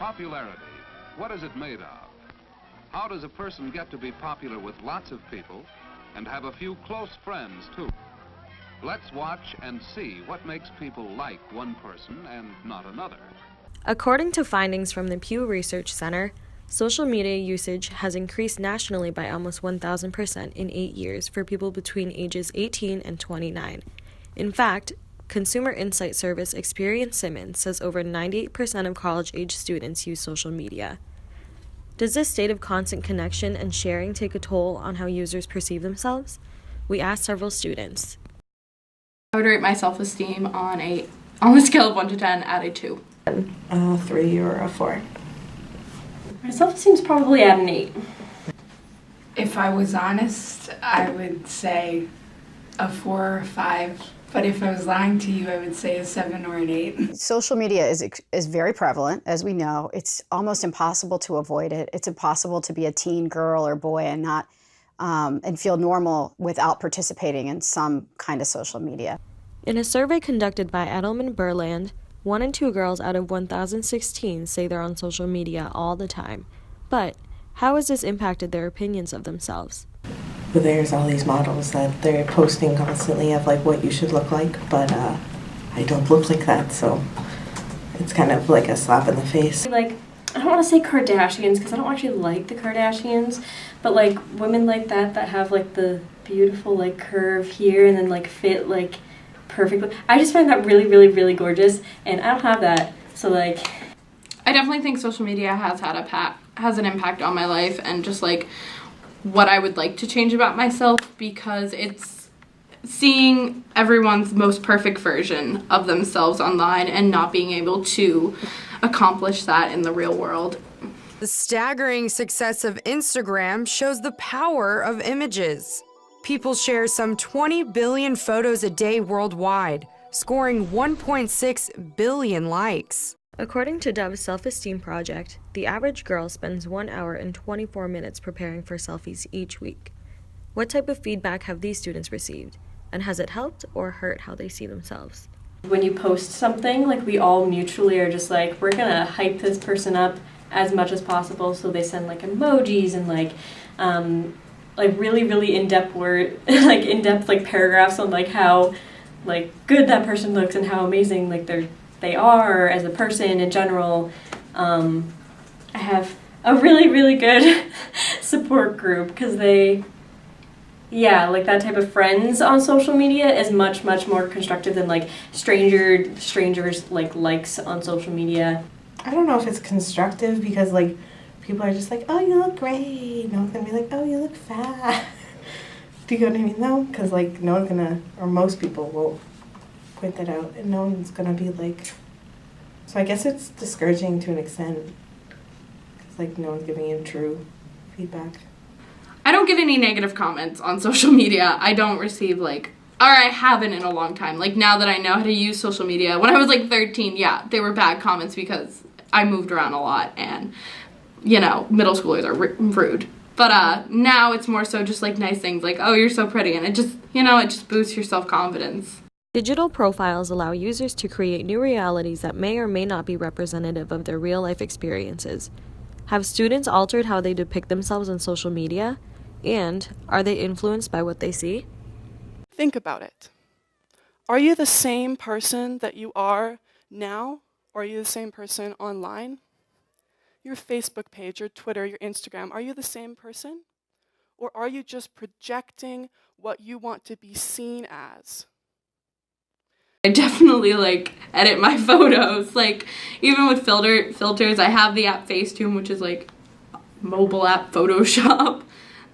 Popularity. What is it made of? How does a person get to be popular with lots of people and have a few close friends, too? Let's watch and see what makes people like one person and not another. According to findings from the Pew Research Center, social media usage has increased nationally by almost 1,000% in 8 years for people between ages 18 and 29. In fact, Consumer Insight Service Experience Simmons says over 98% of college-age students use social media. Does this state of constant connection and sharing take a toll on how users perceive themselves? We asked several students. I would rate my self-esteem on a scale of 1 to 10 at a 2. A 3 or a 4. My self-esteem's probably at an 8. If I was honest, I would say a 4 or 5. But if I was lying to you, I would say a 7 or an 8. Social media is very prevalent, as we know. It's almost impossible to avoid it. It's impossible to be a teen girl or boy and not and feel normal without participating in some kind of social media. In a survey conducted by Edelman Burland, 1 in 2 girls out of 1,016 say they're on social media all the time. But how has this impacted their opinions of themselves? But there's all these models that they're posting constantly of like what you should look like, but I don't look like that, so it's kind of like a slap in the face. Like, I don't want to say Kardashians because I don't actually like the Kardashians, but like women like that have like the beautiful like curve here and then like fit like perfectly. I just find that really, really, really gorgeous, and I don't have that, so like. I definitely think social media has an impact on my life and just like what I would like to change about myself, because it's seeing everyone's most perfect version of themselves online and not being able to accomplish that in the real world. The staggering success of Instagram shows the power of images. People share some 20 billion photos a day worldwide, scoring 1.6 billion likes. According to Dove's Self-Esteem Project, the average girl spends 1 hour and 24 minutes preparing for selfies each week. What type of feedback have these students received? And has it helped or hurt how they see themselves? When you post something, like we all mutually are just like, we're gonna hype this person up as much as possible, so they send like emojis and like really, really in-depth in-depth like paragraphs on like how like good that person looks and how amazing like they are as a person in general. I have a really, really good support group because like that type of friends on social media is much, much more constructive than like strangers like likes on social media. I don't know if it's constructive because like people are just like, oh, you look great. No one's gonna be like, oh, you look fat. Do you know what I mean though? Because like no one's gonna, or most people will point that out, and no one's gonna be like. So I guess it's discouraging to an extent, because like no one's giving you true feedback. I don't get any negative comments on social media. I don't receive or I haven't in a long time. Like now that I know how to use social media. When I was like 13, yeah, they were bad comments because I moved around a lot and, middle schoolers are rude. But now it's more so just like nice things like, oh, you're so pretty. And it just boosts your self-confidence. Digital profiles allow users to create new realities that may or may not be representative of their real-life experiences. Have students altered how they depict themselves on social media? And are they influenced by what they see? Think about it. Are you the same person that you are now, or are you the same person online? Your Facebook page, your Twitter, your Instagram, are you the same person? Or are you just projecting what you want to be seen as? I definitely edit my photos. Even with filters, I have the app Facetune, which is mobile app Photoshop.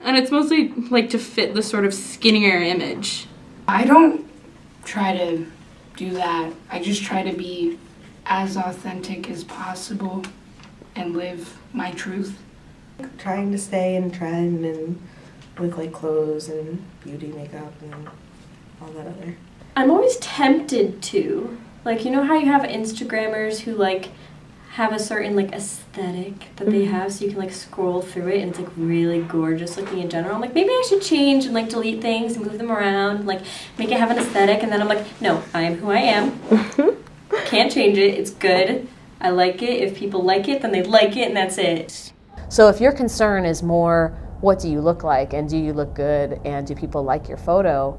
And it's mostly to fit the sort of skinnier image. I don't try to do that. I just try to be as authentic as possible and live my truth. Trying to stay in trend and with clothes and beauty makeup and all that other. I'm always tempted to. You know how you have Instagrammers who have a certain aesthetic that they have, so you can scroll through it and it's really gorgeous looking in general. I'm maybe I should change and delete things and move them around and make it have an aesthetic, and then I'm no, I am who I am. Can't change it, it's good. I like it. If people like it, then they like it, and that's it. So if your concern is more, what do you look like, and do you look good, and do people like your photo,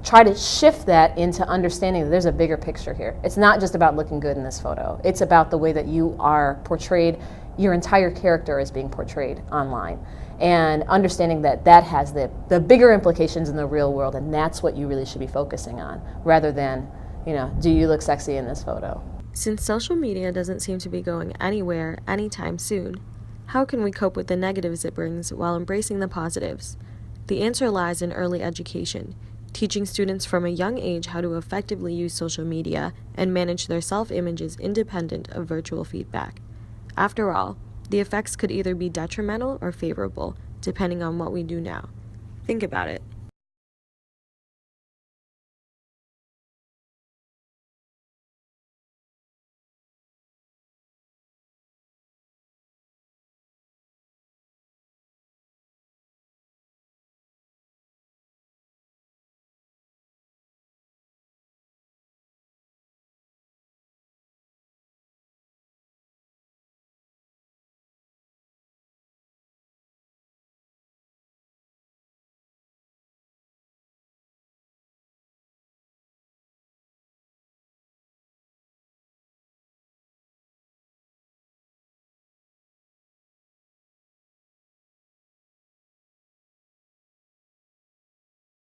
try to shift that into understanding that there's a bigger picture here. It's not just about looking good in this photo. It's about the way that you are portrayed. Your entire character is being portrayed online. And understanding that that has the bigger implications in the real world, and that's what you really should be focusing on, rather than, do you look sexy in this photo? Since social media doesn't seem to be going anywhere anytime soon, how can we cope with the negatives it brings while embracing the positives? The answer lies in early education, teaching students from a young age how to effectively use social media and manage their self-images independent of virtual feedback. After all, the effects could either be detrimental or favorable, depending on what we do now. Think about it.